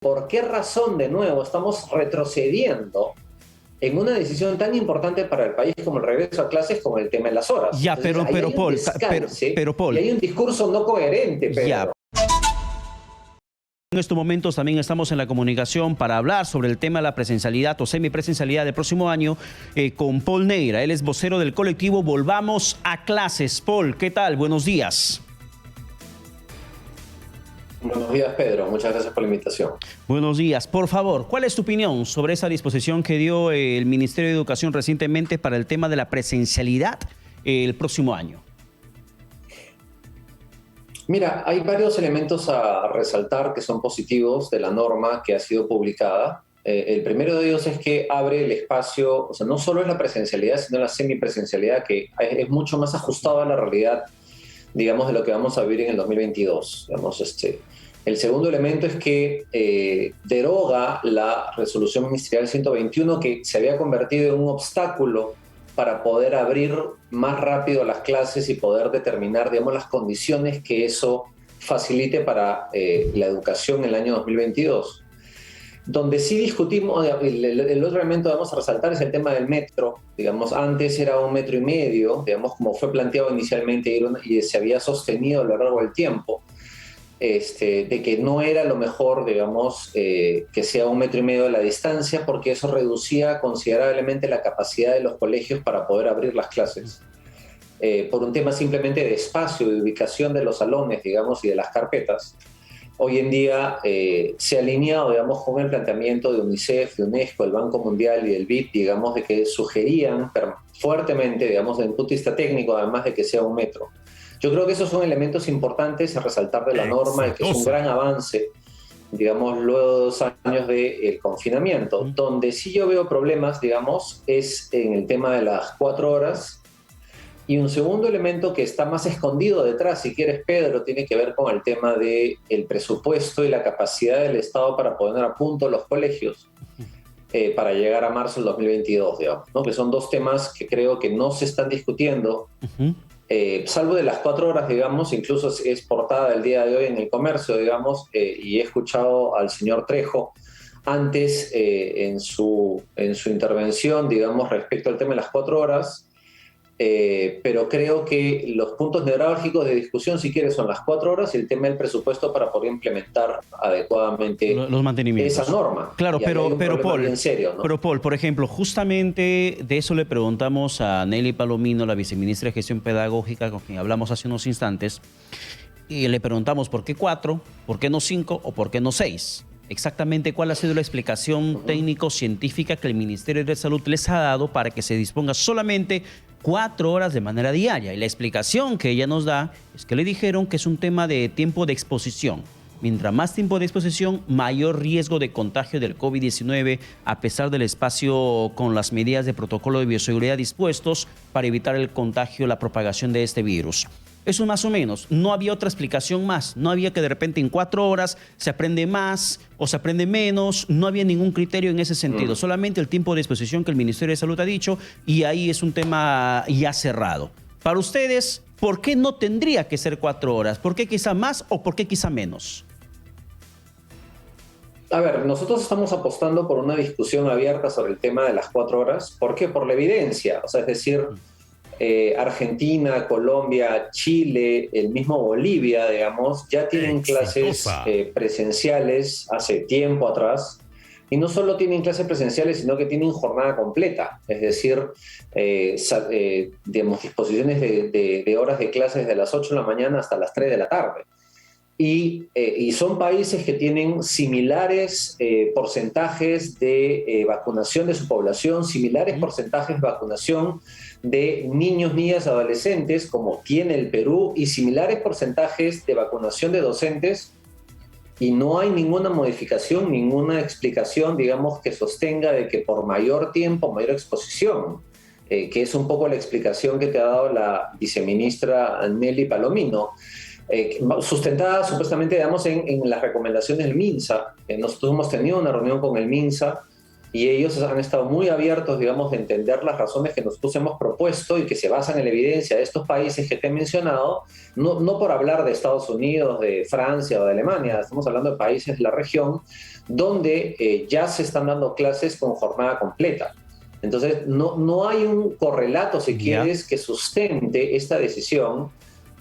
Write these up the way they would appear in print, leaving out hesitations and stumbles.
por qué razón de nuevo estamos retrocediendo en una decisión tan importante para el país como el regreso a clases, como el tema de las horas. Ya, Entonces, ahí pero hay un Paul, descalce Paul, y hay un discurso no coherente, Pedro. ya. En estos momentos también estamos en la comunicación para hablar sobre el tema de la presencialidad o semipresencialidad del próximo año con Paul Neira. Él es vocero del colectivo Volvamos a Clases. Paul, ¿qué tal? Buenos días. Buenos días, Pedro. Muchas gracias por la invitación. Buenos días. Por favor, ¿cuál es tu opinión sobre esa disposición que dio el Ministerio de Educación recientemente para el tema de la presencialidad el próximo año? Mira, hay varios elementos a resaltar que son positivos de la norma que ha sido publicada. El primero de ellos es que abre el espacio, o sea, no solo es la presencialidad, sino la semipresencialidad, que es mucho más ajustado a la realidad, digamos, de lo que vamos a vivir en el 2022. Digamos, El segundo elemento es que deroga la resolución ministerial 121, que se había convertido en un obstáculo para poder abrir más rápido las clases y poder determinar, digamos, las condiciones que eso facilite para la educación en el año 2022. Donde sí discutimos, el otro elemento que vamos a resaltar es el tema del metro. Digamos, antes era 1,5 metros, digamos, como fue planteado inicialmente y se había sostenido a lo largo del tiempo. De que no era lo mejor, digamos, que sea 1,5 metros de la distancia, porque eso reducía considerablemente la capacidad de los colegios para poder abrir las clases. Por un tema simplemente de espacio, de ubicación de los salones, digamos, y de las carpetas. Hoy en día se ha alineado, digamos, con el planteamiento de UNICEF, de UNESCO, del Banco Mundial y del BID, digamos, de que sugerían fuertemente, digamos, desde el punto de vista técnico, además de que sea 1 metro. Yo creo que esos son elementos importantes a resaltar de la norma y que es un gran avance, digamos, luego de 2 años de confinamiento. Donde sí yo veo problemas, digamos, es en el tema de las 4 horas. Y un segundo elemento que está más escondido detrás, si quieres, Pedro, tiene que ver con el tema del presupuesto y la capacidad del Estado para poner a punto los colegios para llegar a marzo del 2022, digamos, ¿no? Que son dos temas que creo que no se están discutiendo. Salvo de las 4 horas, digamos, incluso es portada el día de hoy en El Comercio, digamos, y he escuchado al señor Trejo antes en su intervención, digamos, respecto al tema de las 4 horas, pero creo que los puntos neurálgicos de discusión, si quieres, son las 4 horas y el tema del presupuesto para poder implementar adecuadamente los mantenimientos. Esa norma. Claro, pero Paul, en serio, ¿no? Pero Paul, por ejemplo, justamente de eso le preguntamos a Nelly Palomino, la viceministra de Gestión Pedagógica, con quien hablamos hace unos instantes, y le preguntamos por qué 4, por qué no 5 o por qué no 6. Exactamente cuál ha sido la explicación técnico-científica que el Ministerio de Salud les ha dado para que se disponga solamente 4 horas de manera diaria. Y la explicación que ella nos da es que le dijeron que es un tema de tiempo de exposición. Mientras más tiempo de exposición, mayor riesgo de contagio del COVID-19, a pesar del espacio con las medidas de protocolo de bioseguridad dispuestos para evitar el contagio, la propagación de este virus. Eso más o menos. No había otra explicación más. No había que de repente en 4 horas se aprende más o se aprende menos. No había ningún criterio en ese sentido. Solamente el tiempo de exposición que el Ministerio de Salud ha dicho, y ahí es un tema ya cerrado. Para ustedes, ¿por qué no tendría que ser 4 horas? ¿Por qué quizá más o por qué quizá menos? A ver, nosotros estamos apostando por una discusión abierta sobre el tema de las 4 horas. ¿Por qué? Por la evidencia. O sea, es decir, Argentina, Colombia, Chile, el mismo Bolivia, digamos, ya tienen clases presenciales hace tiempo atrás. Y no solo tienen clases presenciales, sino que tienen jornada completa. Es decir, digamos, disposiciones de horas de clases de las 8 de la mañana hasta las 3 de la tarde. Y son países que tienen similares porcentajes de vacunación de su población, similares porcentajes de vacunación de niños, niñas, adolescentes, como tiene el Perú, y similares porcentajes de vacunación de docentes, y no hay ninguna modificación, ninguna explicación, digamos, que sostenga de que por mayor tiempo, mayor exposición, que es un poco la explicación que te ha dado la viceministra Nelly Palomino, sustentada supuestamente, digamos, en las recomendaciones del MINSA. Nosotros hemos tenido una reunión con el MINSA y ellos han estado muy abiertos, digamos, de entender las razones que nosotros hemos propuesto y que se basan en la evidencia de estos países que te he mencionado, no por hablar de Estados Unidos, de Francia o de Alemania, estamos hablando de países de la región donde ya se están dando clases con jornada completa. Entonces, no hay un correlato, si quieres, que sustente esta decisión,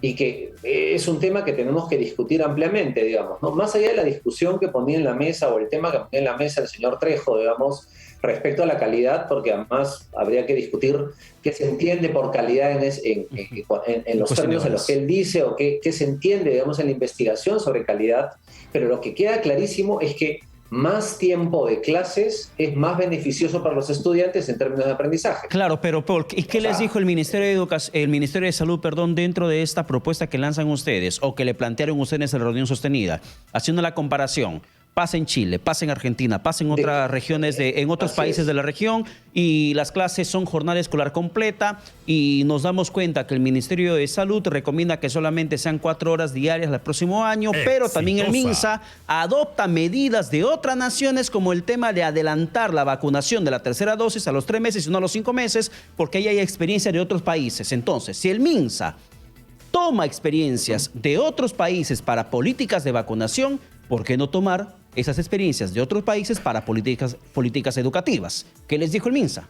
y que es un tema que tenemos que discutir ampliamente, digamos, ¿no? Más allá de la discusión que ponía en la mesa o el tema que ponía en la mesa el señor Trejo, digamos, respecto a la calidad, porque además habría que discutir qué se entiende por calidad en los términos en los que él dice, o qué se entiende, digamos, en la investigación sobre calidad, pero lo que queda clarísimo es que más tiempo de clases es más beneficioso para los estudiantes en términos de aprendizaje. Claro, pero Paul, ¿y qué les dijo el Ministerio de Salud, dentro de esta propuesta que lanzan ustedes o que le plantearon ustedes en la reunión sostenida, haciendo la comparación? Pasa en Chile, pasa en Argentina, pasa en otras regiones, en otros países de la región, y las clases son jornada escolar completa, y nos damos cuenta que el Ministerio de Salud recomienda que solamente sean 4 horas diarias el próximo año, pero también el MINSA adopta medidas de otras naciones, como el tema de adelantar la vacunación de la tercera dosis a los 3 meses y no a los 5 meses, porque ahí hay experiencia de otros países. Entonces, si el MINSA toma experiencias de otros países para políticas de vacunación, ¿por qué no tomar esas experiencias de otros países para políticas educativas? ¿Qué les dijo el MINSA?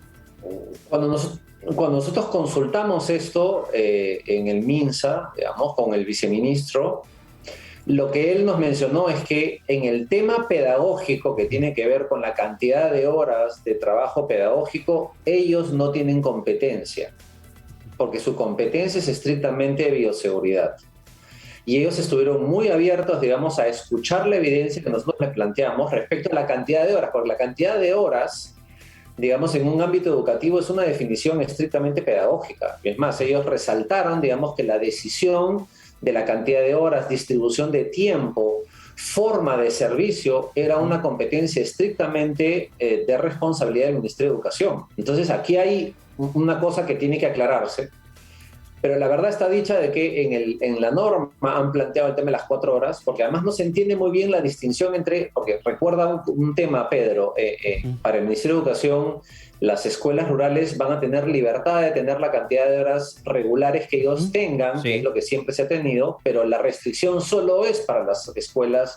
Cuando nosotros consultamos esto en el MINSA, digamos, con el viceministro, lo que él nos mencionó es que en el tema pedagógico, que tiene que ver con la cantidad de horas de trabajo pedagógico, ellos no tienen competencia, porque su competencia es estrictamente de bioseguridad. Y ellos estuvieron muy abiertos, digamos, a escuchar la evidencia que nosotros les planteamos respecto a la cantidad de horas, porque la cantidad de horas, digamos, en un ámbito educativo es una definición estrictamente pedagógica. Es más, ellos resaltaron, digamos, que la decisión de la cantidad de horas, distribución de tiempo, forma de servicio, era una competencia estrictamente de responsabilidad del Ministerio de Educación. Entonces, aquí hay una cosa que tiene que aclararse. Pero la verdad está dicha de que en la norma han planteado el tema de las 4 horas, porque además no se entiende muy bien la distinción entre, porque recuerda un tema, Pedro, para el Ministerio de Educación, las escuelas rurales van a tener libertad de tener la cantidad de horas regulares que ellos tengan, que es lo que siempre se ha tenido, pero la restricción solo es para las escuelas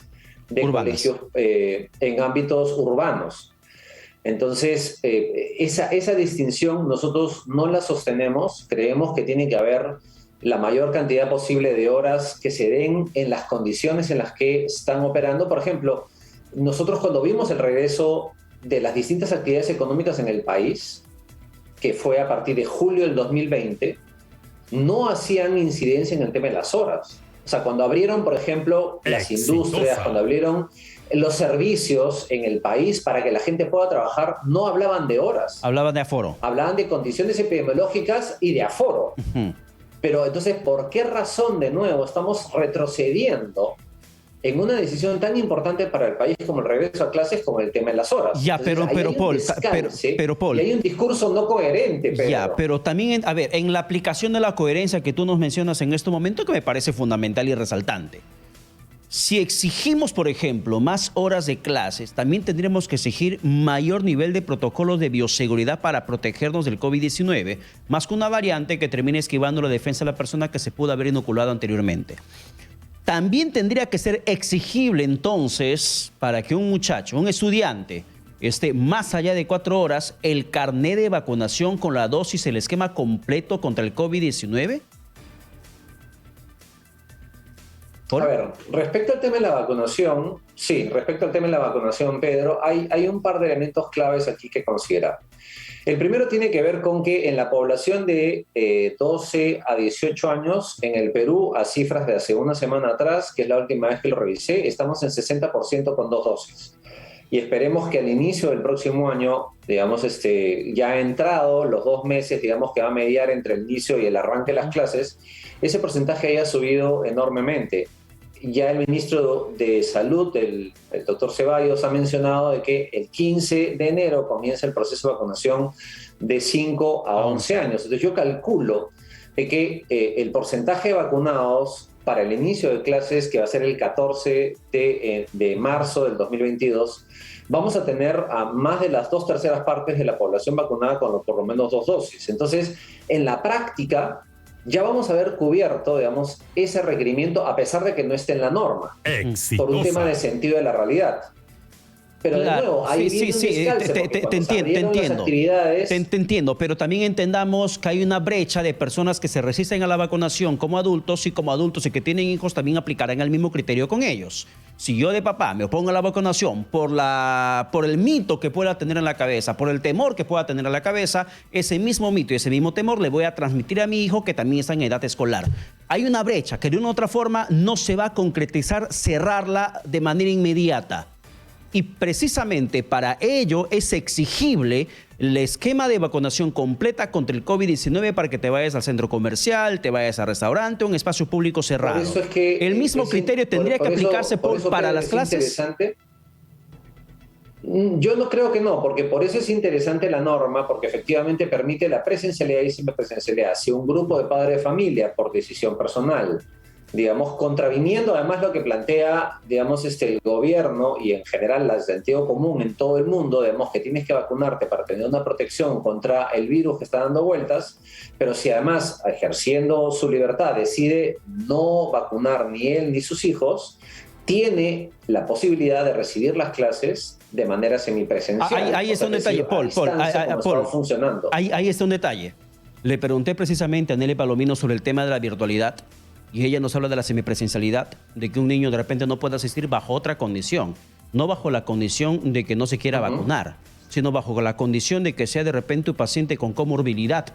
de colegios en ámbitos urbanos. Entonces, esa distinción nosotros no la sostenemos. Creemos que tiene que haber la mayor cantidad posible de horas que se den en las condiciones en las que están operando. Por ejemplo, nosotros cuando vimos el regreso de las distintas actividades económicas en el país, que fue a partir de julio del 2020, no hacían incidencia en el tema de las horas. O sea, cuando abrieron, por ejemplo, las industrias, cuando abrieron los servicios en el país para que la gente pueda trabajar, no hablaban de horas. Hablaban de aforo. Hablaban de condiciones epidemiológicas y de aforo. Pero entonces, ¿por qué razón de nuevo estamos retrocediendo en una decisión tan importante para el país como el regreso a clases, como el tema de las horas? Ya, entonces, pero Paul, y hay un discurso no coherente, Pedro. Ya, pero también, en la aplicación de la coherencia que tú nos mencionas en este momento, que me parece fundamental y resaltante. Si exigimos, por ejemplo, más horas de clases, también tendremos que exigir mayor nivel de protocolos de bioseguridad para protegernos del COVID-19, más que una variante que termine esquivando la defensa de la persona que se pudo haber inoculado anteriormente. También tendría que ser exigible, entonces, para que un muchacho, un estudiante, esté más allá de 4 horas, el carné de vacunación con la dosis, el esquema completo contra el COVID-19. A ver, respecto al tema de la vacunación, sí, respecto al tema de la vacunación, Pedro, hay un par de elementos claves aquí que considerar. El primero tiene que ver con que en la población de 12 a 18 años, en el Perú, a cifras de hace una semana atrás, que es la última vez que lo revisé, estamos en 60% con 2 dosis. Y esperemos que al inicio del próximo año, digamos, ya entrado los 2 meses, digamos, que va a mediar entre el inicio y el arranque de las clases, ese porcentaje haya subido enormemente. Ya el ministro de Salud, el doctor Ceballos, ha mencionado de que el 15 de enero comienza el proceso de vacunación de 5 a 11 años. Entonces yo calculo de que el porcentaje de vacunados para el inicio de clases, que va a ser el 14 de marzo del 2022, vamos a tener a más de las 2/3 partes de la población vacunada con por lo menos 2 dosis. Entonces, en la práctica, ya vamos a haber cubierto, digamos, ese requerimiento a pesar de que no esté en la norma. Exitosa. Por un tema de sentido de la realidad. Pero claro, de nuevo, ahí sí, te entiendo. Te entiendo, pero también entendamos que hay una brecha de personas que se resisten a la vacunación como adultos y y que tienen hijos también aplicarán el mismo criterio con ellos. Si yo de papá me opongo a la vacunación por el mito que pueda tener en la cabeza, por el temor que pueda tener en la cabeza, ese mismo mito y ese mismo temor le voy a transmitir a mi hijo que también está en edad escolar. Hay una brecha que de una u otra forma no se va a concretizar, cerrarla de manera inmediata. Y precisamente para ello es exigible el esquema de vacunación completa contra el COVID-19 para que te vayas al centro comercial, te vayas al restaurante, un espacio público cerrado. Por eso es que el mismo criterio tendría que aplicarse para las clases. Yo no creo que no, porque por eso es interesante la norma, porque efectivamente permite la presencialidad y semipresencialidad. Si un grupo de padres de familia, por decisión personal, digamos, contraviniendo además lo que plantea, digamos, el gobierno y en general el sentido común en todo el mundo, digamos, que tienes que vacunarte para tener una protección contra el virus que está dando vueltas, pero si además, ejerciendo su libertad, decide no vacunar ni él ni sus hijos, tiene la posibilidad de recibir las clases de manera semipresencial. Ahí está un detalle, Paul. Funcionando. Ahí está un detalle. Le pregunté precisamente a Nelly Palomino sobre el tema de la virtualidad. Y ella nos habla de la semipresencialidad, de que un niño de repente no puede asistir bajo otra condición, no bajo la condición de que no se quiera vacunar, sino bajo la condición de que sea de repente un paciente con comorbilidad,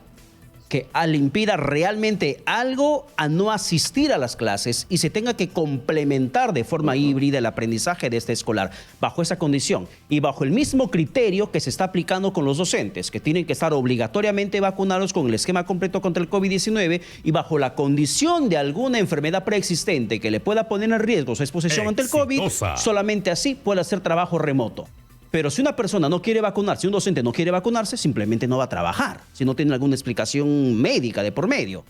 que le impida realmente algo a no asistir a las clases y se tenga que complementar de forma híbrida el aprendizaje de este escolar bajo esa condición y bajo el mismo criterio que se está aplicando con los docentes, que tienen que estar obligatoriamente vacunados con el esquema completo contra el COVID-19 y bajo la condición de alguna enfermedad preexistente que le pueda poner en riesgo su exposición ante el COVID, solamente así puede hacer trabajo remoto. Pero si una persona no quiere vacunarse, si un docente no quiere vacunarse, simplemente no va a trabajar, si no tiene alguna explicación médica de por medio.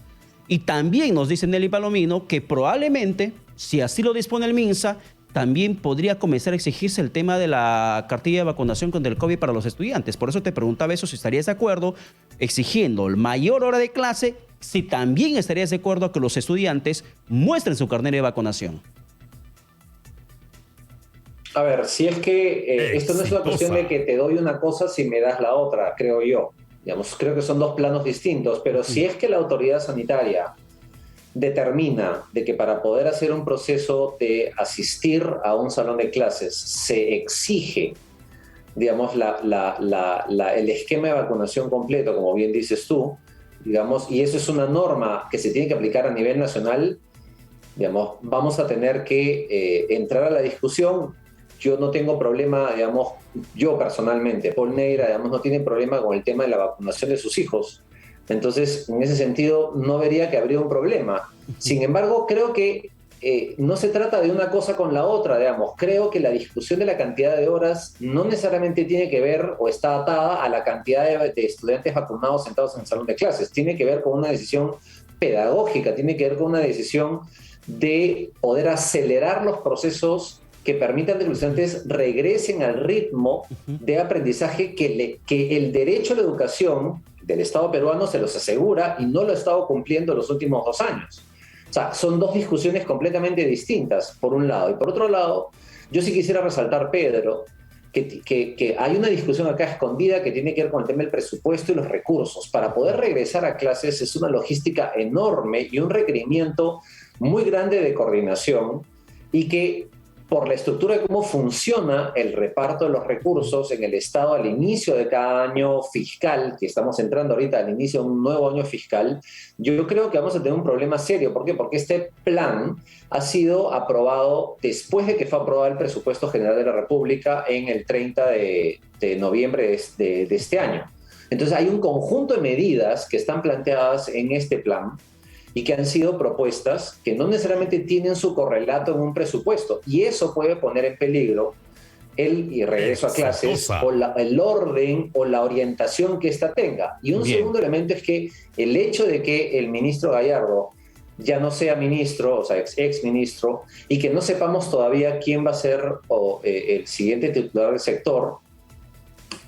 Y también nos dice Nelly Palomino que probablemente, si así lo dispone el MINSA, también podría comenzar a exigirse el tema de la cartilla de vacunación contra el COVID para los estudiantes. Por eso te preguntaba eso, si estarías de acuerdo exigiendo mayor hora de clase, si también estarías de acuerdo a que los estudiantes muestren su carnet de vacunación. A ver, si es que esto no es una cuestión de que te doy una cosa si me das la otra, creo yo. Digamos, creo que son dos planos distintos, pero si es que la autoridad sanitaria determina de que para poder hacer un proceso de asistir a un salón de clases se exige, digamos, el esquema de vacunación completo, como bien dices tú, digamos, y eso es una norma que se tiene que aplicar a nivel nacional, digamos, vamos a tener que entrar a la discusión. Yo no tengo problema, digamos, yo personalmente, Paul Neira, digamos, no tiene problema con el tema de la vacunación de sus hijos. Entonces, en ese sentido, no vería que habría un problema. Sin embargo, creo que no se trata de una cosa con la otra, digamos. Creo que la discusión de la cantidad de horas no necesariamente tiene que ver o está atada a la cantidad de estudiantes vacunados sentados en el salón de clases. Tiene que ver con una decisión pedagógica, tiene que ver con una decisión de poder acelerar los procesos que permitan que los estudiantes regresen al ritmo de aprendizaje que el derecho a la educación del Estado peruano se los asegura y no lo ha estado cumpliendo los últimos 2 años. O sea, son dos discusiones completamente distintas, por un lado. Y por otro lado, yo sí quisiera resaltar, Pedro, que hay una discusión acá escondida que tiene que ver con el tema del presupuesto y los recursos. Para poder regresar a clases es una logística enorme y un requerimiento muy grande de coordinación y que por la estructura de cómo funciona el reparto de los recursos en el Estado al inicio de cada año fiscal, que estamos entrando ahorita al inicio de un nuevo año fiscal, yo creo que vamos a tener un problema serio. ¿Por qué? Porque este plan ha sido aprobado después de que fue aprobado el presupuesto general de la República en el 30 de noviembre de este año. Entonces hay un conjunto de medidas que están planteadas en este plan y que han sido propuestas que no necesariamente tienen su correlato en un presupuesto. Y eso puede poner en peligro el regreso a clases o el orden o la orientación que ésta tenga. Y un segundo elemento es que el hecho de que el ministro Gallardo ya no sea ministro, o sea, ex ministro, y que no sepamos todavía quién va a ser el siguiente titular del sector,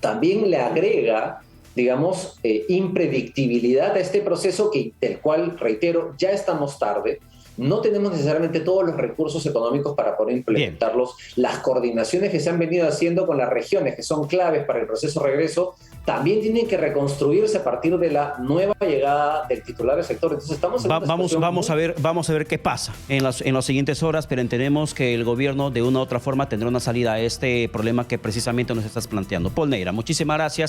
también le agrega, digamos, impredictibilidad a este proceso del cual, reitero, ya estamos tarde. No tenemos necesariamente todos los recursos económicos para poder implementarlos. Bien. Las coordinaciones que se han venido haciendo con las regiones, que son claves para el proceso de regreso, también tienen que reconstruirse a partir de la nueva llegada del titular del sector. Entonces estamos en vamos a ver qué pasa en las siguientes horas, pero entendemos que el gobierno de una u otra forma tendrá una salida a este problema que precisamente nos estás planteando. Paul Neira, muchísimas gracias.